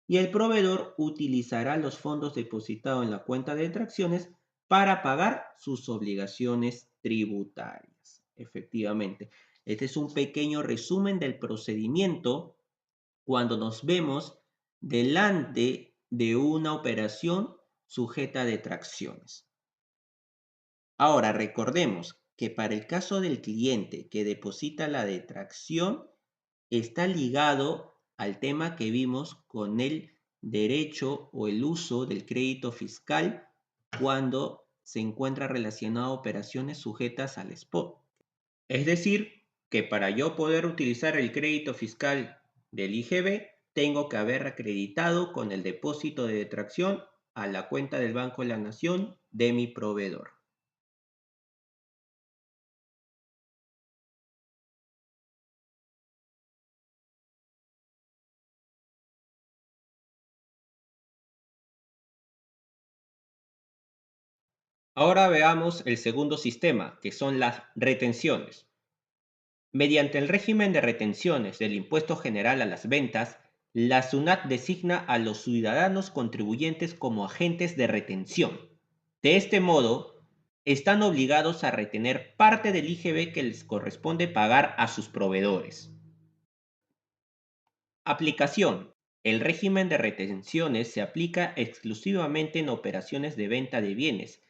Y el proveedor utilizará los fondos depositados en la cuenta de detracciones para pagar sus obligaciones tributarias. Efectivamente, este es un pequeño resumen del procedimiento cuando nos vemos delante de una operación sujeta a detracciones. Ahora, recordemos que para el caso del cliente que deposita la detracción, está ligado al tema que vimos con el derecho o el uso del crédito fiscal cuando se encuentra relacionado a operaciones sujetas al spot. Es decir, que para yo poder utilizar el crédito fiscal del IGB, tengo que haber acreditado con el depósito de detracción a la cuenta del Banco de la Nación de mi proveedor. Ahora veamos el segundo sistema, que son las retenciones. Mediante el régimen de retenciones del Impuesto General a las Ventas, la SUNAT designa a los ciudadanos contribuyentes como agentes de retención. De este modo, están obligados a retener parte del IGB que les corresponde pagar a sus proveedores. Aplicación. El régimen de retenciones se aplica exclusivamente en operaciones de venta de bienes,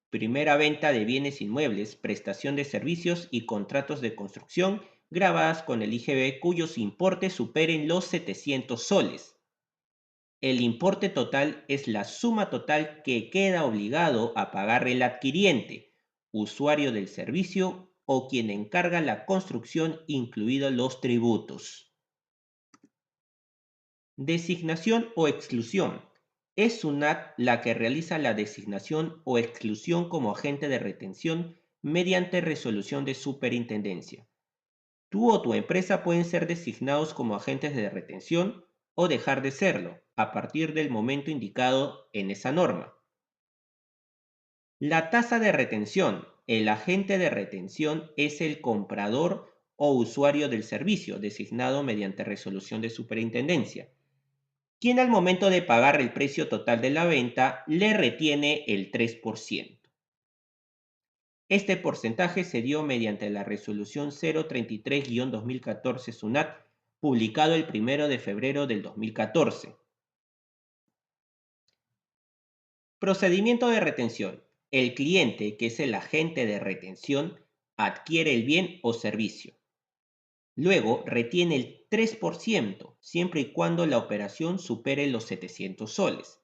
primera venta de bienes inmuebles, prestación de servicios y contratos de construcción grabadas con el IGB cuyos importes superen los 700 soles. El importe total es la suma total que queda obligado a pagar el adquiriente, usuario del servicio o quien encarga la construcción, incluidos los tributos. Designación o exclusión. Es SUNAT la que realiza la designación o exclusión como agente de retención mediante resolución de superintendencia. Tú o tu empresa pueden ser designados como agentes de retención o dejar de serlo a partir del momento indicado en esa norma. La tasa de retención. El agente de retención es el comprador o usuario del servicio designado mediante resolución de superintendencia, quien al momento de pagar el precio total de la venta le retiene el 3%. Este porcentaje se dio mediante la resolución 033-2014 SUNAT, publicado el 1 de febrero del 2014. Procedimiento de retención. El cliente, que es el agente de retención, adquiere el bien o servicio. Luego retiene el 3%, siempre y cuando la operación supere los 700 soles.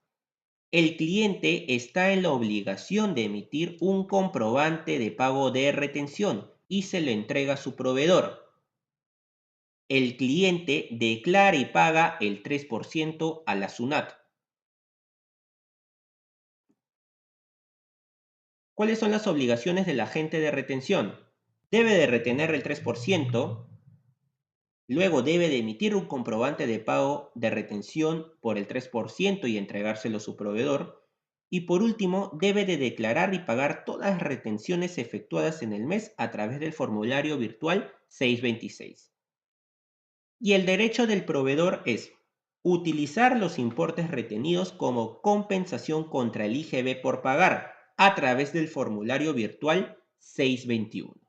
El cliente está en la obligación de emitir un comprobante de pago de retención y se lo entrega a su proveedor. El cliente declara y paga el 3% a la SUNAT. ¿Cuáles son las obligaciones del agente de retención? Debe de retener el 3%, Luego debe de emitir un comprobante de pago de retención por el 3% y entregárselo a su proveedor. Y por último, debe de declarar y pagar todas las retenciones efectuadas en el mes a través del formulario virtual 626. Y el derecho del proveedor es utilizar los importes retenidos como compensación contra el IGB por pagar a través del formulario virtual 621.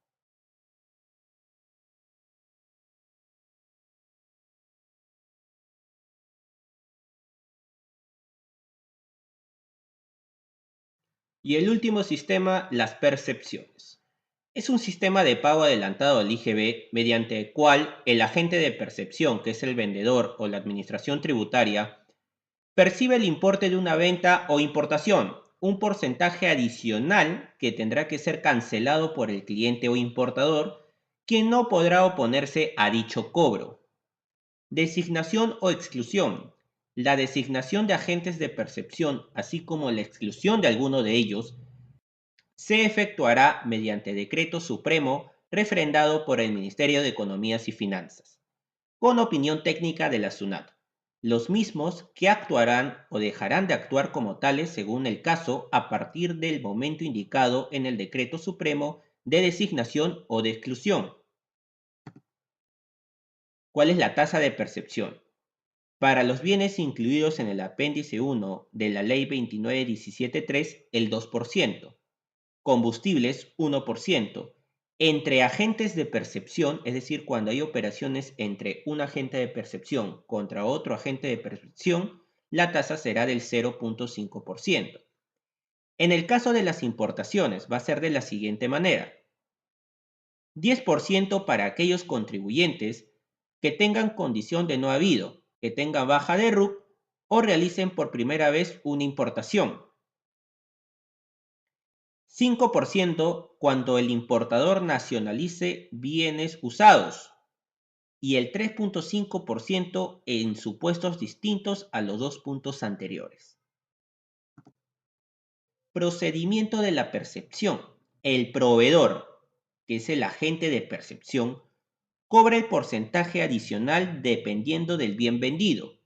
Y el último sistema, las percepciones. Es un sistema de pago adelantado al IGB mediante el cual el agente de percepción, que es el vendedor o la administración tributaria, percibe el importe de una venta o importación, un porcentaje adicional que tendrá que ser cancelado por el cliente o importador, quien no podrá oponerse a dicho cobro. Designación o exclusión. La designación de agentes de percepción, así como la exclusión de alguno de ellos, se efectuará mediante decreto supremo refrendado por el Ministerio de Economías y Finanzas, con opinión técnica de la SUNAT, los mismos que actuarán o dejarán de actuar como tales según el caso a partir del momento indicado en el decreto supremo de designación o de exclusión. ¿Cuál es la tasa de percepción? Para los bienes incluidos en el apéndice 1 de la Ley 29.17.3, el 2%. Combustibles, 1%. Entre agentes de percepción, es decir, cuando hay operaciones entre un agente de percepción contra otro agente de percepción, la tasa será del 0.5%. En el caso de las importaciones, va a ser de la siguiente manera. 10% para aquellos contribuyentes que tengan condición de no habido, que tengan baja de RUC o realicen por primera vez una importación. 5% cuando el importador nacionalice bienes usados y el 3.5% en supuestos distintos a los dos puntos anteriores. Procedimiento de la percepción. El proveedor, que es el agente de percepción, cobra el porcentaje adicional dependiendo del bien vendido.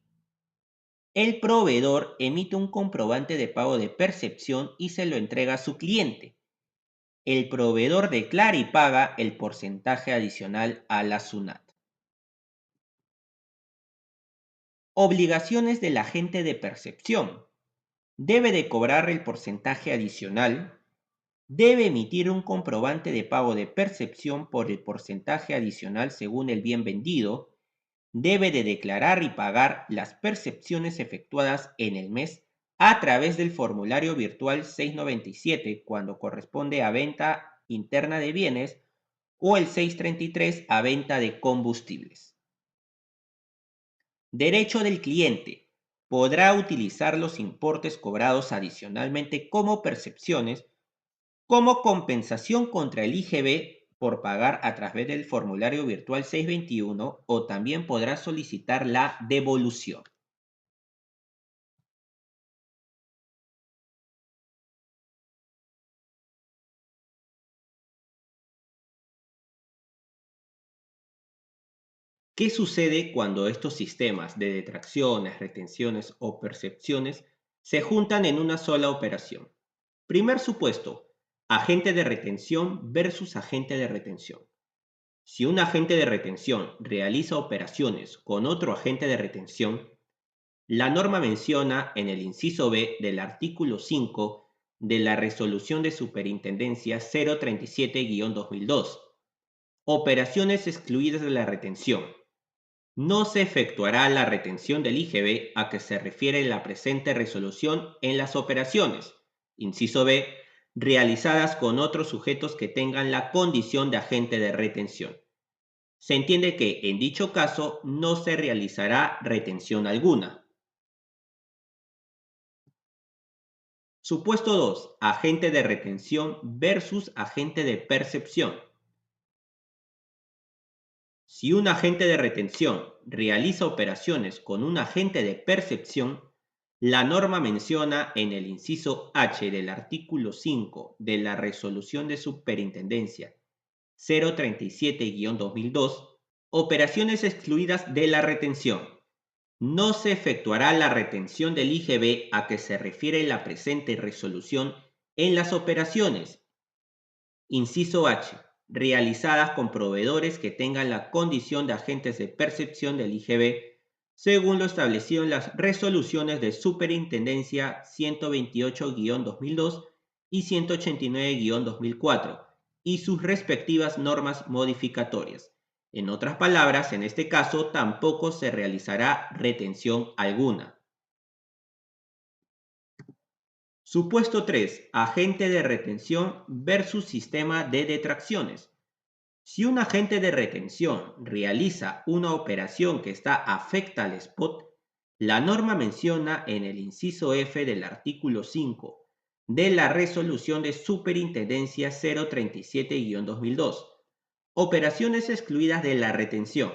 El proveedor emite un comprobante de pago de percepción y se lo entrega a su cliente. El proveedor declara y paga el porcentaje adicional a la SUNAT. Obligaciones del agente de percepción. Debe de cobrar el porcentaje adicional. Debe emitir un comprobante de pago de percepción por el porcentaje adicional según el bien vendido. Debe de declarar y pagar las percepciones efectuadas en el mes a través del formulario virtual 697 cuando corresponde a venta interna de bienes o el 633 a venta de combustibles. Derecho del cliente. Podrá utilizar los importes cobrados adicionalmente como percepciones como compensación contra el IGB por pagar a través del formulario virtual 621 o también podrá solicitar la devolución. ¿Qué sucede cuando estos sistemas de detracciones, retenciones o percepciones se juntan en una sola operación? Primer supuesto, agente de retención versus agente de retención. Si un agente de retención realiza operaciones con otro agente de retención, la norma menciona en el inciso B del artículo 5 de la Resolución de Superintendencia 037-2002, operaciones excluidas de la retención. No se efectuará la retención del IGB a que se refiere la presente resolución en las operaciones, inciso B, realizadas con otros sujetos que tengan la condición de agente de retención. Se entiende que, en dicho caso, no se realizará retención alguna. Supuesto 2. Agente de retención versus agente de percepción. Si un agente de retención realiza operaciones con un agente de percepción, la norma menciona en el inciso H del artículo 5 de la Resolución de Superintendencia 037-2002 Operaciones excluidas de la retención. No se efectuará la retención del IGB a que se refiere la presente resolución en las operaciones. Inciso H. Realizadas con proveedores que tengan la condición de agentes de percepción del IGB, según lo establecido en las resoluciones de Superintendencia 128-2002 y 189-2004 y sus respectivas normas modificatorias. En otras palabras, en este caso tampoco se realizará retención alguna. Supuesto 3. Agente de retención versus sistema de detracciones. Si un agente de retención realiza una operación que está afecta al spot, la norma menciona en el inciso F del artículo 5 de la resolución de Superintendencia 037-2002. Operaciones excluidas de la retención.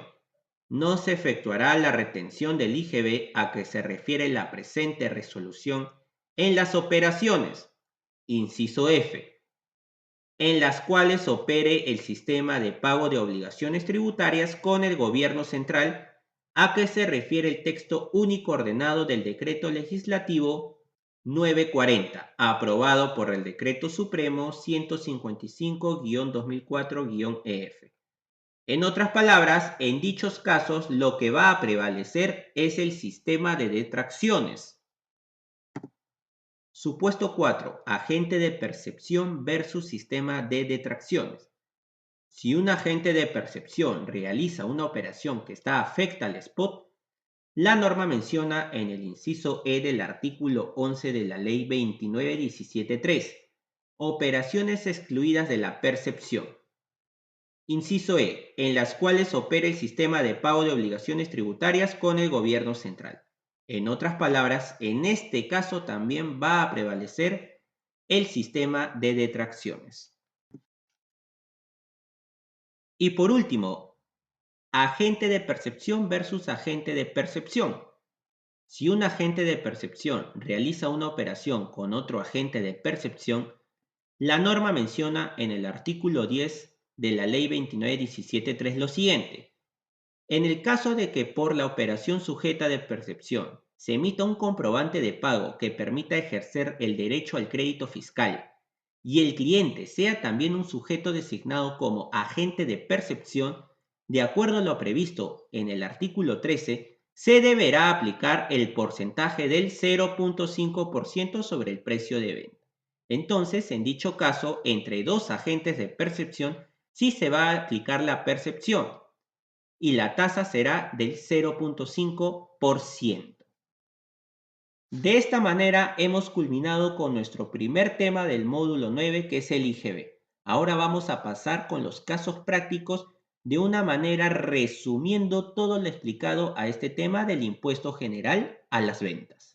No se efectuará la retención del IGB a que se refiere la presente resolución en las operaciones, inciso F, en las cuales opere el sistema de pago de obligaciones tributarias con el Gobierno central, a que se refiere el texto único ordenado del Decreto Legislativo 940, aprobado por el Decreto Supremo 155-2004-EF. En otras palabras, en dichos casos lo que va a prevalecer es el sistema de detracciones. Supuesto 4. Agente de percepción versus sistema de detracciones. Si un agente de percepción realiza una operación que está afecta al spot, la norma menciona en el inciso E del artículo 11 de la Ley 29.17.3, operaciones excluidas de la percepción. Inciso E, en las cuales opera el sistema de pago de obligaciones tributarias con el Gobierno central. En otras palabras, en este caso también va a prevalecer el sistema de detracciones. Y por último, agente de percepción versus agente de percepción. Si un agente de percepción realiza una operación con otro agente de percepción, la norma menciona en el artículo 10 de la Ley 29.17.3 lo siguiente. En el caso de que por la operación sujeta de percepción se emita un comprobante de pago que permita ejercer el derecho al crédito fiscal y el cliente sea también un sujeto designado como agente de percepción, de acuerdo a lo previsto en el artículo 13, se deberá aplicar el porcentaje del 0.5% sobre el precio de venta. Entonces, en dicho caso, entre dos agentes de percepción, sí se va a aplicar la percepción y la tasa será del 0.5%. De esta manera hemos culminado con nuestro primer tema del módulo 9, que es el IGB. Ahora vamos a pasar con los casos prácticos de una manera resumiendo todo lo explicado a este tema del impuesto general a las ventas.